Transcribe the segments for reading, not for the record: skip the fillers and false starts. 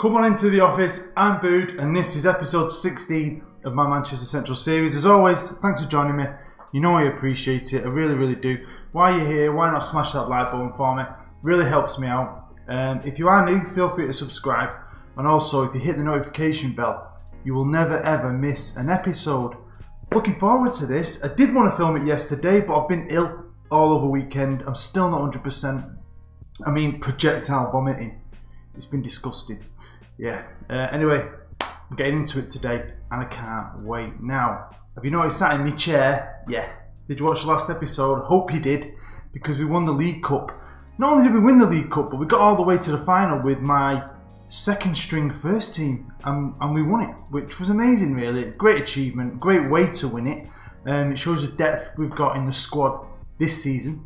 Come on into the office, I'm Bood, and this is episode 16 of my Manchester Central series. As always, thanks for joining me. You know I appreciate it, I really do. While you're here, why not smash that like button for me? Really helps me out. If you are new, feel free to subscribe. And also, if you hit the notification bell, you will never ever miss an episode. Looking forward to this. I did want to film it yesterday, but I've been ill all over weekend. I'm still not 100%. I mean, projectile vomiting. It's been disgusting. Yeah. Anyway, I'm getting into it today, and I can't wait. Now, have you noticed that in my chair? Yeah. Did you watch the last episode? Hope you did, because we won the League Cup. Not only did we win the League Cup, but we got all the way to the final with my second string first team, and we won it, which was amazing, really. Great achievement, great way to win it. It shows the depth we've got in the squad this season.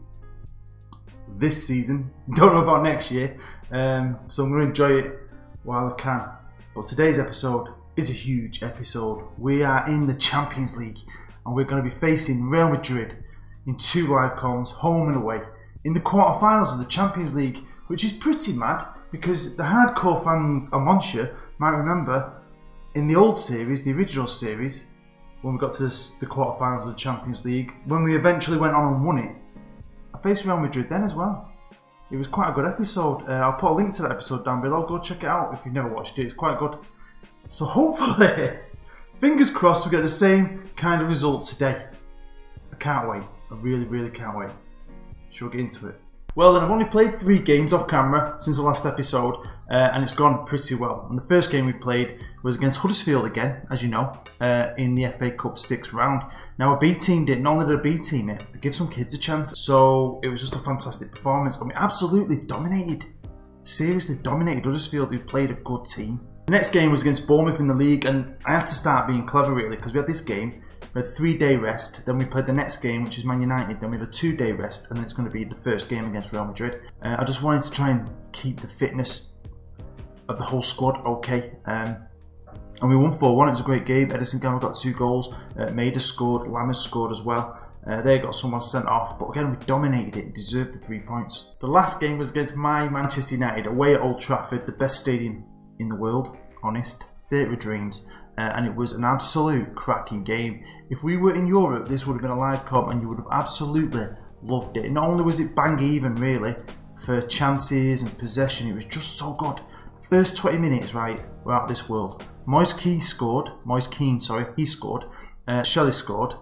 Don't know about next year, so I'm going to enjoy it while I can. But today's episode is a huge episode. We are in the Champions League, and we're going to be facing Real Madrid in 2 live comms, home and away, in the quarterfinals of the Champions League, which is pretty mad, because the hardcore fans amongst you might remember in the old series, the original series, when we got to the quarterfinals of the Champions League, when we eventually went on and won it, I faced Real Madrid then as well. It was quite a good episode. I'll put a link to that episode down below. Go check it out if you've never watched it. It's quite good. So hopefully, fingers crossed, we get the same kind of results today. I can't wait. I really can't wait. Shall we get into it? Well, then, I've only played 3 games off camera since the last episode, and it's gone pretty well. And the first game we played was against Huddersfield again, as you know, in the FA Cup 6th round. Now, a B team did, not only did a B team it, but give some kids a chance. So it was just a fantastic performance, and we absolutely dominated. Seriously dominated Huddersfield, who played a good team. The next game was against Bournemouth in the league, and I had to start being clever, really, because we had this game. We had a 3-day rest, then we played the next game, which is Man United, then we had a 2-day rest, and then it's going to be the first game against Real Madrid. I just wanted to try and keep the fitness of the whole squad okay. And we won 4-1, it was a great game. Edison Gamma got 2 goals, Maida scored, Lammers scored as well. They got someone sent off, but again, we dominated it, deserved the 3 points. The last game was against my Manchester United, away at Old Trafford, the best stadium in the world, honest, theatre of dreams. And it was an absolute cracking game. If we were in Europe, this would have been a live comp and you would have absolutely loved it. Not only was it bang even, really, for chances and possession, it was just so good. First 20 minutes, right, were out of this world. Moise Keane scored, he scored, Shelley scored,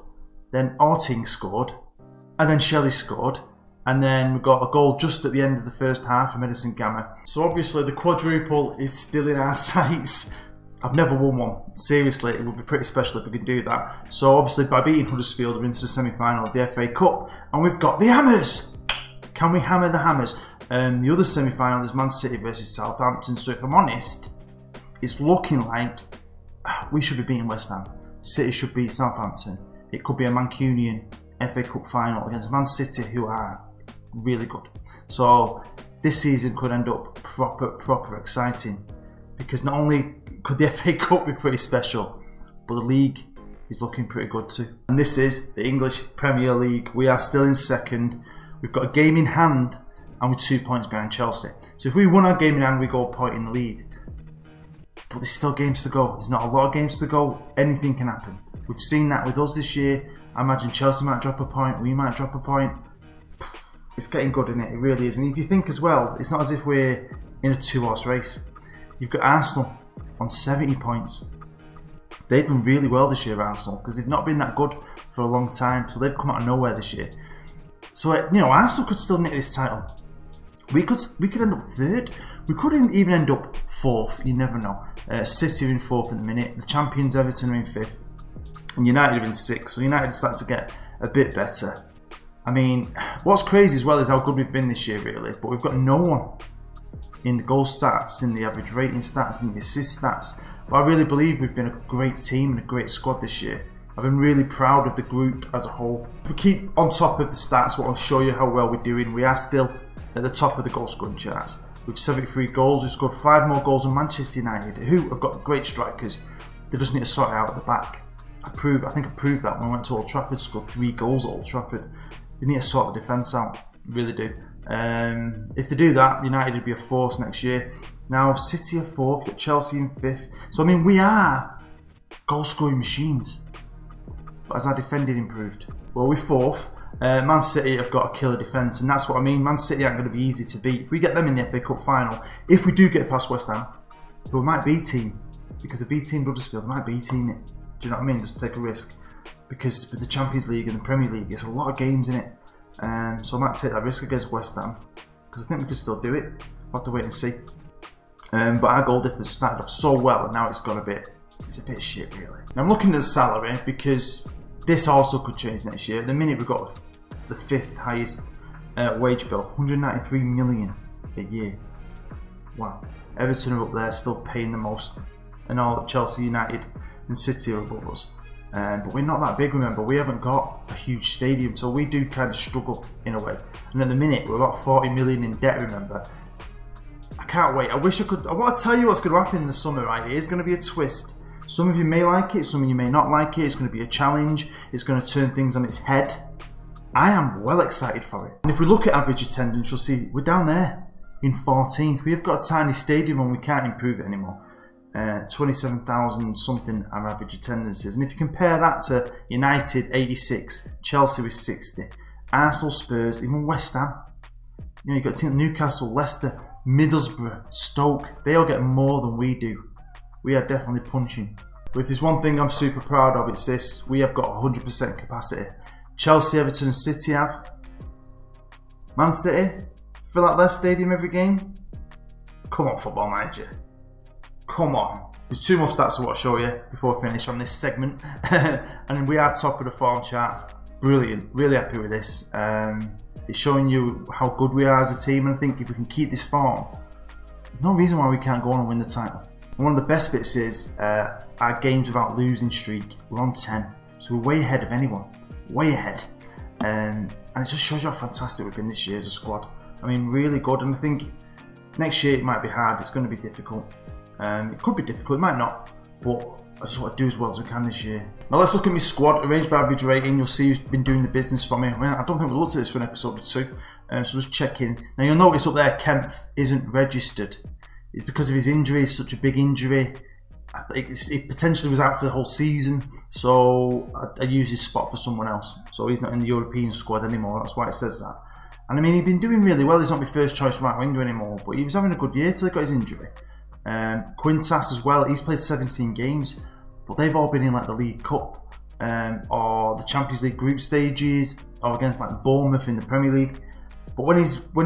then Orting scored, and then Shelley scored, and then we got a goal just at the end of the first half from Edison Gamma. So obviously the quadruple is still in our sights. I've never won one. Seriously, it would be pretty special if we could do that. So obviously by beating Huddersfield, we're into the semi-final of the FA Cup, and we've got the Hammers. Can we hammer the Hammers? The other semi-final is Man City versus Southampton. So if I'm honest, it's looking like we should be beating West Ham. City should beat Southampton. It could be a Mancunian FA Cup final against Man City, who are really good. So this season could end up proper exciting, because not only could the FA Cup be pretty special, but the league is looking pretty good too. And this is the English Premier League. We are still in second. We've got a game in hand, and we're 2 points behind Chelsea. So if we win our game in hand, we go a point in the lead. But there's still games to go. There's not a lot of games to go. Anything can happen. We've seen that with us this year. I imagine Chelsea might drop a point. We might drop a point. It's getting good, isn't it? It really is. And if you think as well, it's not as if we're in a 2-horse race. You've got Arsenal on 70 points. They've done really well this year, Arsenal, because they've not been that good for a long time, so they've come out of nowhere this year. So, you know, Arsenal could still nick this title. We could end up 3rd. We could even end up 4th, you never know. City are in 4th at the minute, the champions Everton are in 5th, and United are in 6th, so United are starting to get a bit better. I mean, what's crazy as well is how good we've been this year, really, but we've got no one in the goal stats, in the average rating stats, in the assist stats. But I really believe we've been a great team and a great squad this year. I've been really proud of the group as a whole. If we keep on top of the stats, what will show you how well we're doing. We are still at the top of the goal scoring charts. With 73 goals, we've scored 5 more goals than Manchester United, who have got great strikers. They just need to sort it out at the back. I think I proved that when I went to Old Trafford, scored 3 goals at Old Trafford. They need to sort the defence out, really do. If they do that, United would be a force next year. Now City are 4th, got Chelsea in 5th. So I mean, we are goal scoring machines. But has our defending improved? Well, we're 4th. Man City have got a killer defence, and that's what I mean. Man City aren't going to be easy to beat. If we get them in the FA Cup final, if we do get past West Ham, we might B team, because a B team Huddersfield might B team it. Do you know what I mean? Just take a risk, because with the Champions League and the Premier League, there's a lot of games in it. So I might take that risk against West Ham, because I think we can still do it. We'll have to wait and see. But our goal difference started off so well, and now it's a bit shit really. Now I'm looking at the salary, because this also could change next year. At the minute we've got the 5th highest wage bill, 193 million a year. Wow. Everton are up there, still paying the most, and all Chelsea, United and City are above us. But we're not that big, remember. We haven't got a huge stadium, so we do kind of struggle in a way. And at the minute we're about 40 million in debt, remember. I can't wait. I wish I could. I want to tell you what's going to happen in the summer, right? It is going to be a twist. Some of you may like it, some of you may not like it. It's going to be a challenge. It's going to turn things on its head. I am well excited for it. And if we look at average attendance, you'll see we're down there in 14th. We have got a tiny stadium and we can't improve it anymore. 27,000 something our average attendance is. And if you compare that to United 86, Chelsea was 60, Arsenal, Spurs, even West Ham. You know, you've got teams like Newcastle, Leicester, Middlesbrough, Stoke. They all get more than we do. We are definitely punching. But if there's one thing I'm super proud of, it's this. We have got 100% capacity. Chelsea, Everton and City have. Man City fill out their stadium every game. Come on, Football Manager. Come on. There's 2 more stats I want to show you before I finish on this segment. And we are top of the form charts. Brilliant. Really happy with this. It's showing you how good we are as a team, and I think if we can keep this form, there's no reason why we can't go on and win the title. And one of the best bits is our games without losing streak. We're on 10, so we're way ahead of anyone. Way ahead. And it just shows you how fantastic we've been this year as a squad. I mean, really good. And I think next year it might be hard. It's going to be difficult. It could be difficult, it might not, but I just want to do as well as we can this year. Now let's look at my squad, arranged by average rating. You'll see who's been doing the business for me. I mean, I don't think we looked at this for an episode or 2, so just check in. Now you'll notice up there Kempf isn't registered. It's because of his injury. It's such a big injury. I think it potentially was out for the whole season, so I used his spot for someone else. So he's not in the European squad anymore, that's why it says that. And I mean, he's been doing really well. He's not my first choice right winger anymore, but he was having a good year till he got his injury. Quintas as well, he's played 17 games, but they've all been in like the League Cup or the Champions League group stages, or against like Bournemouth in the Premier League. But when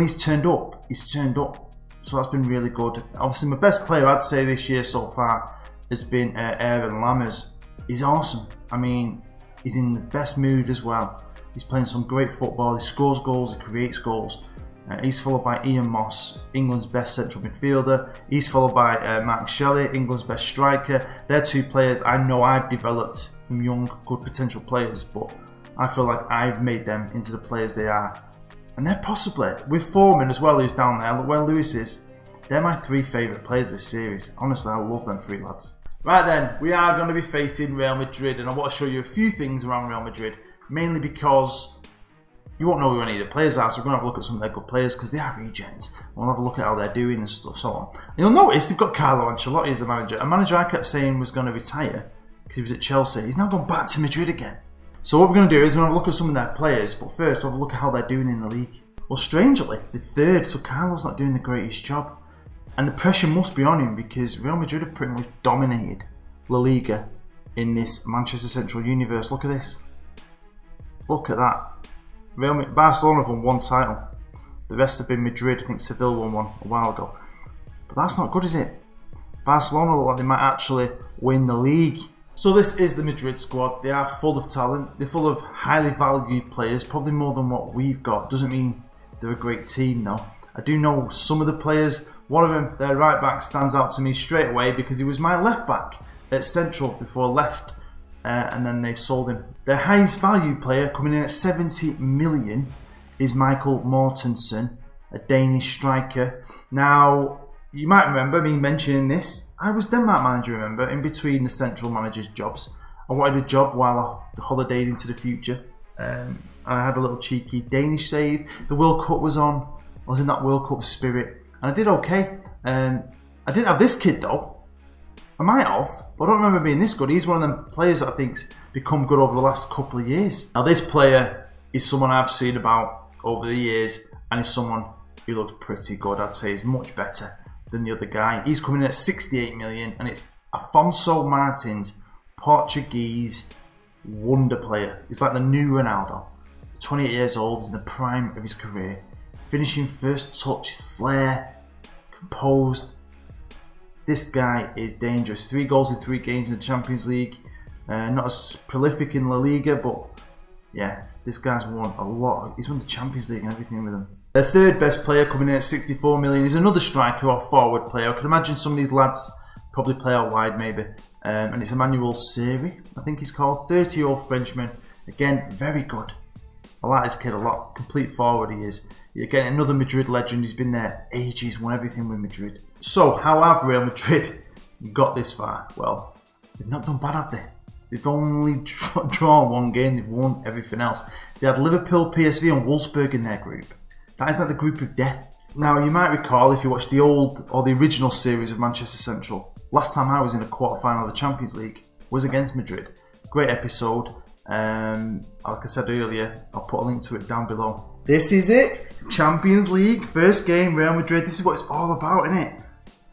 he's turned up, he's turned up. So that's been really good. Obviously my best player I'd say this year so far has been Aaron Lammers. He's awesome. I mean, he's in the best mood as well. He's playing some great football. He scores goals, he creates goals. He's followed by Ian Moss, England's best central midfielder. He's followed by Mark Shelley, England's best striker. They're 2 players I know I've developed from young, good potential players, but I feel like I've made them into the players they are. And they're possibly, with Foreman as well, who's down there, look where Lewis is. They're my 3 favourite players of this series. Honestly, I love them 3 lads. Right then, we are going to be facing Real Madrid, and I want to show you a few things around Real Madrid, mainly because you won't know who any of the players are, so we're going to have a look at some of their good players because they are regens. We'll have a look at how they're doing and stuff, so on. And you'll notice they've got Carlo Ancelotti as the manager. A manager I kept saying was going to retire because he was at Chelsea. He's now gone back to Madrid again. So what we're going to do is we're going to have a look at some of their players, but first we'll have a look at how they're doing in the league. Well, strangely, they're 3rd, so Carlo's not doing the greatest job. And the pressure must be on him because Real Madrid have pretty much dominated La Liga in this Manchester Central universe. Look at this. Look at that. Barcelona have won 1 title. The rest have been Madrid. I think Seville won one a while ago. But that's not good, is it? Barcelona look like they might actually win the league. So this is the Madrid squad. They are full of talent. They're full of highly valued players, probably more than what we've got. Doesn't mean they're a great team though. I do know some of the players. One of them, their right back, stands out to me straight away because he was my left back at Central before I left. And then they sold him. Their highest value player, coming in at 70 million, is Michael Mortensen, a Danish striker. Now, you might remember me mentioning this. I was Denmark manager, remember, in between the Central manager's jobs. I wanted a job while I holidayed into the future. And I had a little cheeky Danish save. The World Cup was on. I was in that World Cup spirit, and I did okay. I didn't have this kid though. I might have, but I don't remember being this good. He's one of them players that I think's become good over the last couple of years. Now this player is someone I've seen about over the years, and is someone who looks pretty good. I'd say he's much better than the other guy. He's coming in at 68 million, and it's Afonso Martins, Portuguese wonder player. He's like the new Ronaldo. 28 years old, he's in the prime of his career. Finishing first touch, flair, composed. This guy is dangerous. 3 goals in 3 games in the Champions League. Not as prolific in La Liga, but yeah, this guy's won a lot. He's won the Champions League and everything with them. Their third best player coming in at 64 million is another striker or forward player. I can imagine some of these lads probably play out wide maybe. And it's Emmanuel Seri, I think he's called. 30-year-old Frenchman. Again, very good. I like this kid a lot. Complete forward he is. Again, another Madrid legend. He's been there ages, won everything with Madrid. So, how have Real Madrid got this far? Well, they've not done bad, have they? They've only drawn 1 game. They've won everything else. They had Liverpool, PSV and Wolfsburg in their group. That is like the group of death. Now, you might recall if you watched the old or the original series of Manchester Central, last time I was in a quarter-final of the Champions League was against Madrid. Great episode. Like I said earlier, I'll put a link to it down below. This is it. Champions League, first game, Real Madrid. This is what it's all about, isn't it?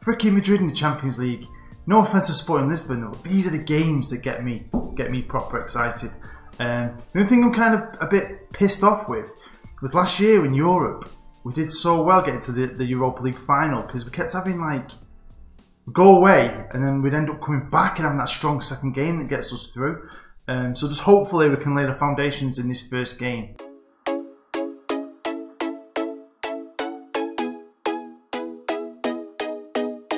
Freaking Madrid in the Champions League. No offense to Sporting Lisbon, though. These are the games that get me proper excited. The only thing I'm kind of a bit pissed off with was last year in Europe. We did so well getting to the Europa League final because we kept having like go away and then we'd end up coming back and having that strong second game that gets us through. So just hopefully we can lay the foundations in this first game.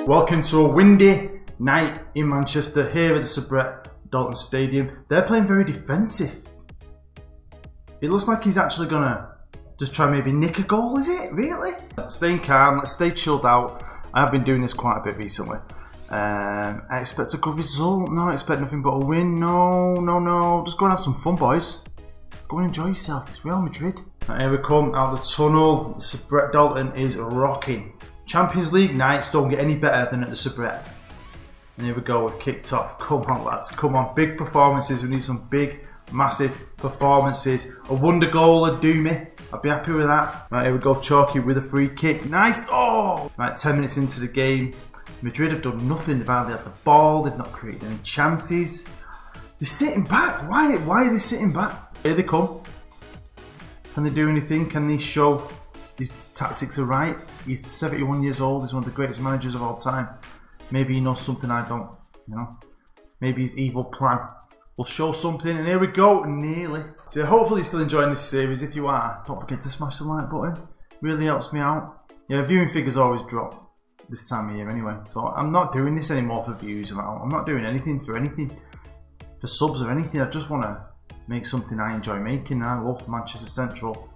Welcome to a windy night in Manchester here at the Sir Brett Dalton Stadium. They're playing very defensive. It looks like he's actually gonna just try maybe nick a goal, is it? Really? Staying calm, let's stay chilled out. I have been doing this quite a bit recently. I expect a good result. No, I expect nothing but a win. No. Just go and have some fun, boys. Go and enjoy yourself. It's Real Madrid. Right, here we come out of the tunnel. Sir Brett Dalton is rocking. Champions League nights don't get any better than at the Sir Brett. And here we go, we've kicked off. Come on, lads. Come on. Big performances. We need some big, massive performances. A wonder goal would do me. I'd be happy with that. Right, here we go. Chalky with a free kick. Nice. Oh! Right, 10 minutes into the game. Madrid have done nothing. They've hardly had the ball. They've not created any chances. They're sitting back. Why are they sitting back? Here they come. Can they do anything? Can they show his tactics are right? He's 71 years old. He's one of the greatest managers of all time. Maybe he knows something I don't, you know. Maybe his evil plan will show something. And here we go, nearly. So hopefully you're still enjoying this series. If you are, don't forget to smash the like button. Really helps me out. Yeah, viewing figures always drop this time of year anyway. So I'm not doing this anymore for views. I'm not doing anything for subs or anything. I just want to make something I enjoy making. I love Manchester Central.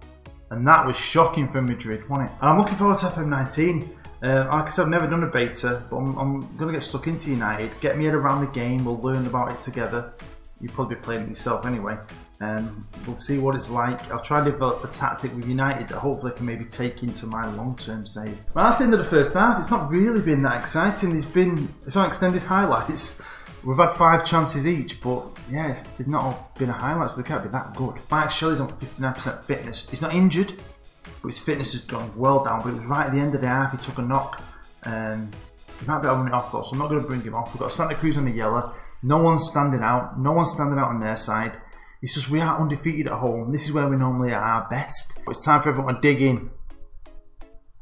And that was shocking for Madrid, wasn't it? And I'm looking forward to FM19. Like I said, I've never done a beta, but I'm going to get stuck into United, get me head around the game, we'll learn about it together. You'll probably be playing it yourself anyway. We'll see what it's like. I'll try to develop a tactic with United that hopefully I can maybe take into my long-term save. Well, that's the end of the first half. It's not really been that exciting. It's on extended highlights. We've had 5 chances each, but yeah, they've not all been a highlight, so they can't be that good. Mike Shelley's on 59% fitness. He's not injured, but his fitness has gone well down. But it was right at the end of the half, he took a knock. He might be having it off though, so I'm not going to bring him off. We've got Santa Cruz on the yellow. No one's standing out. No one's standing out on their side. It's just we are undefeated at home. This is where we normally are our best. It's time for everyone to dig in.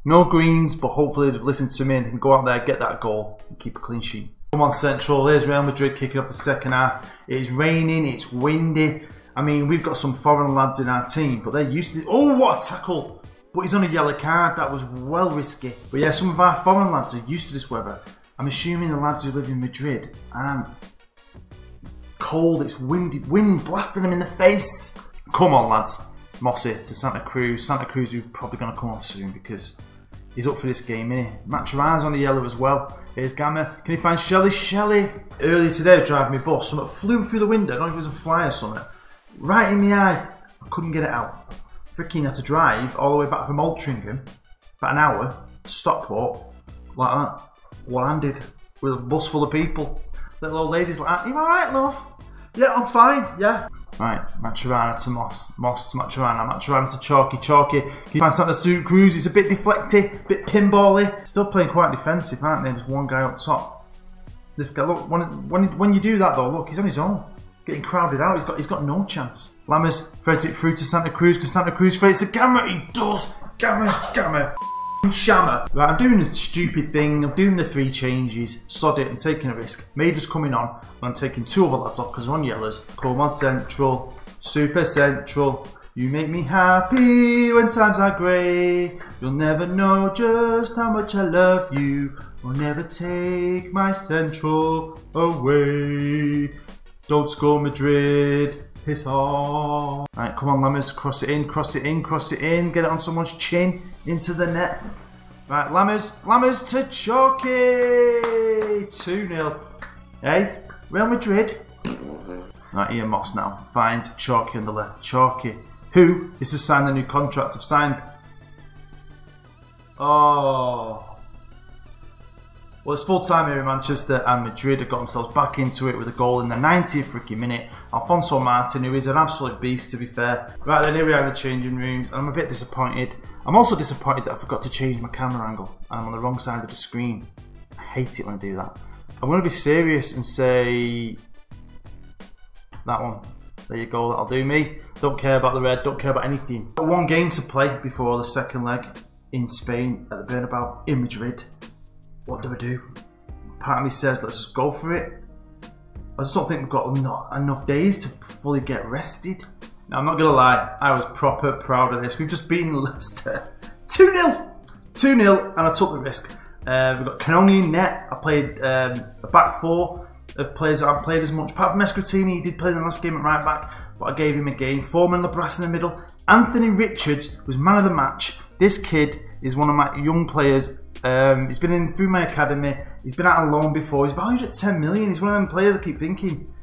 No greens, but hopefully they've listened to me and they can go out there, get that goal, and keep a clean sheet. Come on, Central. There's Real Madrid kicking off the second half. It's raining, it's windy. I mean, we've got some foreign lads in our team, but they're used to it. Oh, what a tackle! But he's on a yellow card. That was well risky. But yeah, some of our foreign lads are used to this weather. I'm assuming the lads who live in Madrid aren't. Cold, it's windy, wind blasting them in the face. Come on, lads. Mossy to Santa Cruz. Santa Cruz who's probably going to come off soon because he's up for this game, isn't he? Matcher's on the yellow as well. Here's Gamma. Can he find Shelley? Shelley! Earlier today, I was driving my bus. Something flew through the window. I don't know if it was a fly or something. Right in my eye. I couldn't get it out. Freaking had to drive all the way back from Altrincham about an hour to Stockport, like that, one-handed, with a bus full of people. Little old ladies like, "Are you alright, love?" "Yeah, I'm fine, yeah." Right, Maturana to Moss, Moss to Maturana, Maturana to Chalky, Chalky. You find Santa Cruz, it's a bit deflecty, a bit pinball-y. Still playing quite defensive, aren't they? There's one guy up top. This guy, look, when you do that though, look, he's on his own. Getting crowded out, he's got no chance. Lammers threads it through to Santa Cruz, because Santa Cruz threads the Gamma, he does! Gamma. Shammer. Right, I'm doing a stupid thing. I'm doing the 3 changes. Sod it, I'm taking a risk. Mader's coming on, but I'm taking 2 other lads off because we're on yellows. Come on, Central. Super Central. You make me happy when times are grey. You'll never know just how much I love you. I'll never take my Central away. Don't score Madrid. Piss off. Right, come on, Lammers. Cross it in, cross it in, cross it in. Get it on someone's chin. Into the net. Right, Lammers to Chalky. 2-0. Hey, Real Madrid. Right, Ian Moss now finds Chalky on the left. Chalky, who is to sign the new contract I've signed. Oh. Well, it's full time here in Manchester, and Madrid have got themselves back into it with a goal in the 90th freaking minute. Alfonso Martin, who is an absolute beast, to be fair. Right then, here we are in the changing rooms, and I'm a bit disappointed. I'm also disappointed that I forgot to change my camera angle, and I'm on the wrong side of the screen. I hate it when I do that. I'm going to be serious and say that one. There you go, that'll do me. Don't care about the red, don't care about anything. Got 1 game to play before the second leg in Spain at the Bernabeu in Madrid. What do I do? Part of me says let's just go for it. I just don't think we've got enough days to fully get rested. Now, I'm not going to lie, I was proper proud of this. We've just beaten Leicester 2-0. 2-0, and I took the risk. We've got Canoni in net. I played a back 4 of players that haven't played as much. Apart from Escratini, he did play in the last game at right back, but I gave him a game. Foreman Labras in the middle. Anthony Richards was man of the match. This kid is one of my young players. He's been through my academy. He's been out on loan before. He's valued at 10 million. He's one of them players I keep thinking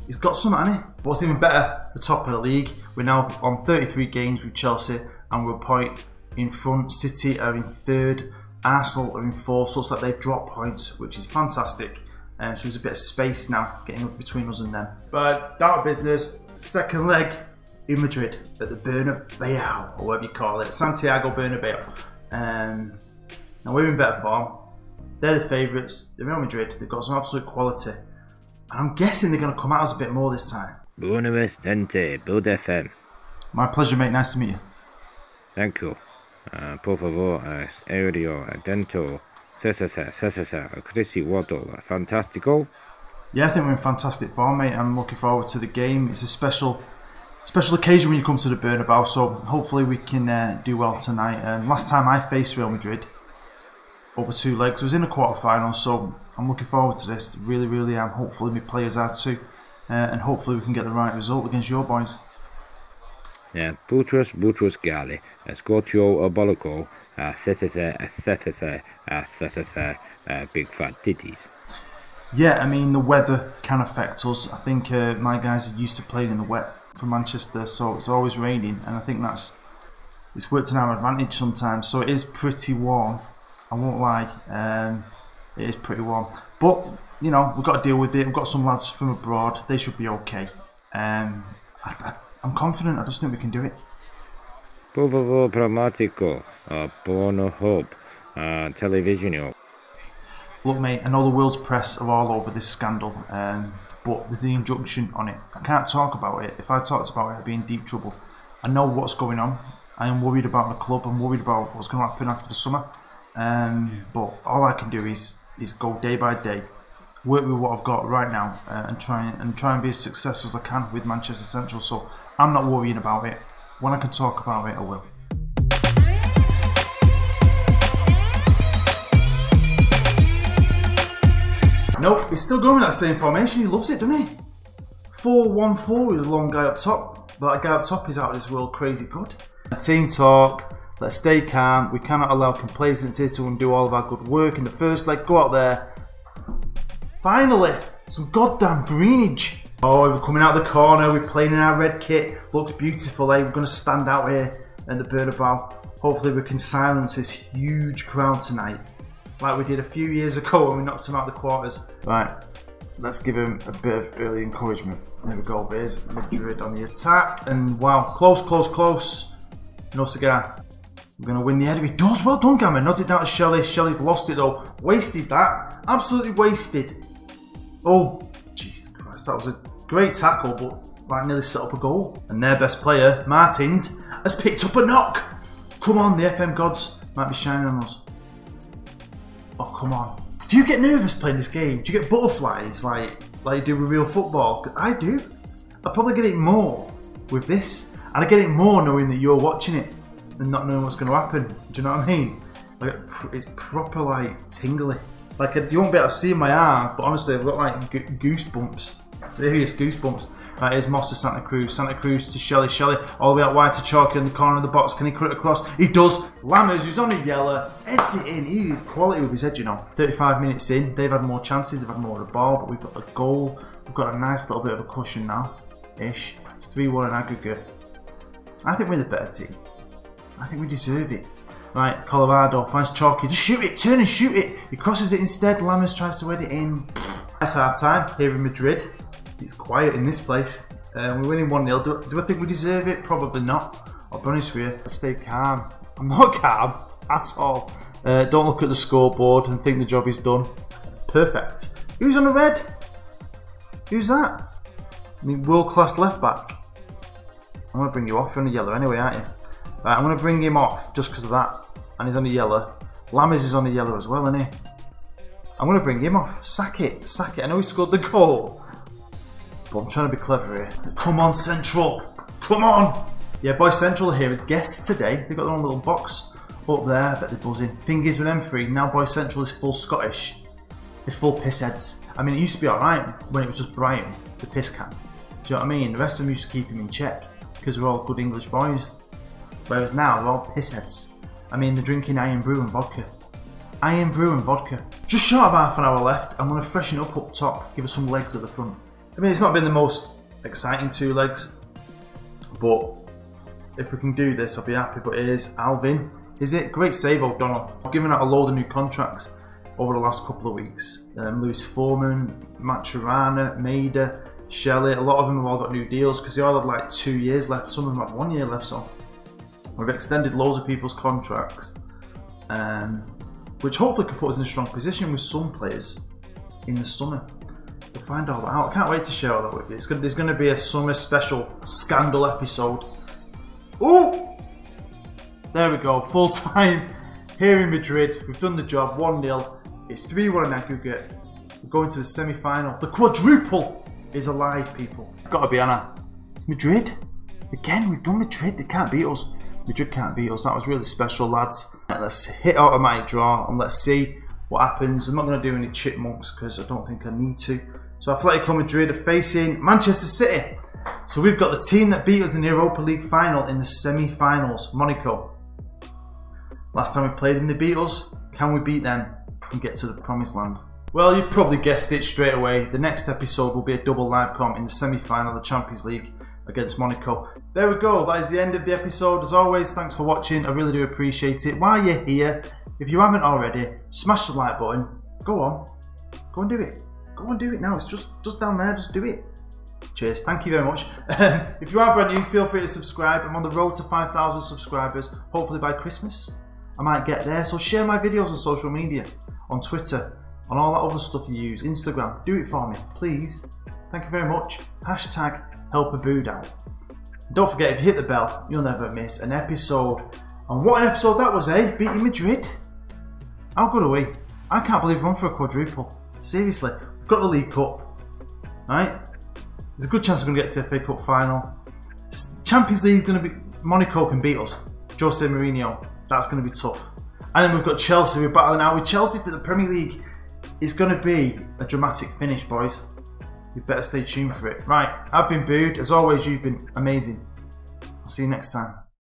he's got some money. But what's even better, the top of the league. We're now on 33 games with Chelsea, and we're a point in front. City are in 3rd. Arsenal are in 4th. So it's like they've dropped points, which is fantastic. So there's a bit of space now getting up between us and them. But down to business. Second leg in Madrid at the Bernabeu, or whatever you call it, Santiago Bernabeu. Now we're in better form. They're the favourites. They're Real Madrid. They've got some absolute quality. And I'm guessing they're going to come at us a bit more this time. Buenos Dente, Build FM. My pleasure, mate. Nice to meet you. Thank you. Por favor, Aereo, Dento, Cesar, Chrissy Waddle, Fantastico. Yeah, I think we're in fantastic form, mate. I'm looking forward to the game. It's a special occasion when you come to the Bernabeu, so hopefully we can do well tonight. Last time I faced Real Madrid over 2 legs was in a quarter-final, so I'm looking forward to this. Really am. Hopefully my players are too, and hopefully we can get the right result against your boys. Yeah, Butros Gali, Scortio Oboloco, big fat titties. Yeah, I mean the weather can affect us. I think my guys are used to playing in the wet for Manchester, so it's always raining, and I think it's worked to our advantage sometimes. So it is pretty warm. I won't lie, it is pretty warm. But you know, we've got to deal with it. We've got some lads from abroad. They should be okay. I'm confident. I just think we can do it. Por favor, pragmatico, buono hope, televisionio. Look, mate, I know the world's press are all over this scandal, but there's the injunction on it. I can't talk about it. If I talked about it, I'd be in deep trouble. I know what's going on. I am worried about the club. I'm worried about what's going to happen after the summer. But all I can do is go day by day, work with what I've got right now, and try and be as successful as I can with Manchester Central. So I'm not worrying about it. When I can talk about it, I will. Nope, he's still going with that same formation. He loves it, doesn't he? 4-1-4 with a long guy up top. But that guy up top is out of this world crazy good. Team talk. Let's stay calm. We cannot allow complacency to undo all of our good work in the first leg. Go out there. Finally, some goddamn greenage. Oh, we're coming out of the corner. We're playing in our red kit. Looks beautiful, eh? We're going to stand out here in the Bernabeu. Hopefully we can silence this huge crowd tonight, like we did a few years ago when we knocked them out of the quarters. Right, let's give them a bit of early encouragement. There we go, there's Madrid on the attack, and wow, close, close, close. No cigar. We're going to win the header. He does. Well done, Gammon. Nods it down to Shelley. Shelley's lost it though. Wasted that. Absolutely wasted. Oh, Jesus Christ. That was a great tackle, but like nearly set up a goal. And their best player, Martins, has picked up a knock. Come on, the FM gods might be shining on us. Oh, come on. Do you get nervous playing this game? Do you get butterflies like you do with real football? I do. I probably get it more with this. And I get it more knowing that you're watching it and not knowing what's going to happen. Do you know what I mean? Like, it's proper like tingly. Like you won't be able to see my arm, but honestly I've got like goosebumps. Serious goosebumps. Right, here's Moss to Santa Cruz. Santa Cruz to Shelley. Shelley all the way out wide to Chalky in the corner of the box. Can he cut it across? He does. Lammers, who's on a yellow, heads it in. He is quality with his head, you know. 35 minutes in, they've had more chances, they've had more of the ball, but we've got a goal. We've got a nice little bit of a cushion now, ish. 3-1 in aggregate. I think we're the better team. I think we deserve it. Right, Colorado finds Chalky. Just shoot it, turn and shoot it. He crosses it instead. Lammers tries to head it in. That's half time here in Madrid. It's quiet in this place. We're winning 1-0. Do I think we deserve it? Probably not. I'll be honest with you. Let's stay calm. I'm not calm at all. Don't look at the scoreboard and think the job is done. Perfect. Who's on the red? Who's that? I mean, world-class left-back. I'm going to bring you off. You're on the yellow anyway, aren't you? Right, I'm going to bring him off just because of that. And he's on the yellow. Lammers is on the yellow as well, isn't he? I'm going to bring him off. Sack it. Sack it. I know he scored the goal. But I'm trying to be clever here. Come on, Central. Come on. Yeah, boys, Central are here as guests today. They've got their own little box up there. I bet they're buzzing. Thing is with M3, now boys Central is full Scottish. They're full piss heads. I mean, it used to be alright when it was just Brian, the piss can. Do you know what I mean? The rest of them used to keep him in check because we're all good English boys. Whereas now, they're all piss heads. I mean, they're drinking Iron Brew and vodka. Iron Brew and vodka. Just short of half an hour left. I'm going to freshen up top. Give us some legs at the front. I mean, it's not been the most exciting 2 legs, but if we can do this, I'll be happy. But here's Alvin. Is it? Great save, O'Donnell. I've given out a load of new contracts over the last couple of weeks. Lewis Foreman, Maturana, Maida, Shelley. A lot of them have all got new deals because they all have like 2 years left. Some of them have 1 year left, so we've extended loads of people's contracts, which hopefully can put us in a strong position with some players in the summer. We'll find all that out. I can't wait to share all that with you. There's going to be a summer special scandal episode. Oh! There we go. Full time here in Madrid. We've done the job. 1-0. It's 3-1 in aggregate. We're going to the semi-final. The quadruple is alive, people. Got to be Anna. It's Madrid. Again, we've done Madrid. They can't beat us. Madrid can't beat us. That was really special, lads. Right, let's hit automatic draw and let's see what happens. I'm not going to do any chipmunks because I don't think I need to. So Atletico Madrid are facing Manchester City. So we've got the team that beat us in the Europa League final in the semi-finals, Monaco. Last time we played them, they beat us. Can we beat them and get to the promised land? Well, you've probably guessed it straight away. The next episode will be a double live comp in the semi-final of the Champions League against Monaco. There we go. That is the end of the episode. As always, thanks for watching. I really do appreciate it. While you're here, if you haven't already, smash the like button. Go on. Go and do it. Go and do it now. It's just down there. Just do it. Cheers. Thank you very much. If you are brand new, feel free to subscribe. I'm on the road to 5,000 subscribers. Hopefully by Christmas, I might get there. So share my videos on social media, on Twitter, on all that other stuff you use. Instagram. Do it for me, please. Thank you very much. Hashtag help a bood out. Don't forget, if you hit the bell, you'll never miss an episode. And what an episode that was, eh? Beating Madrid. How good are we? I can't believe we're on for a quadruple. Seriously. We've got the League Cup. Right? There's a good chance we're going to get to the FA Cup final. Champions League is going to be... Monaco can beat us. Jose Mourinho. That's going to be tough. And then we've got Chelsea. We're battling out with Chelsea for the Premier League. It's going to be a dramatic finish, boys. You better stay tuned for it. Right, I've been Booed. As always, you've been amazing. I'll see you next time.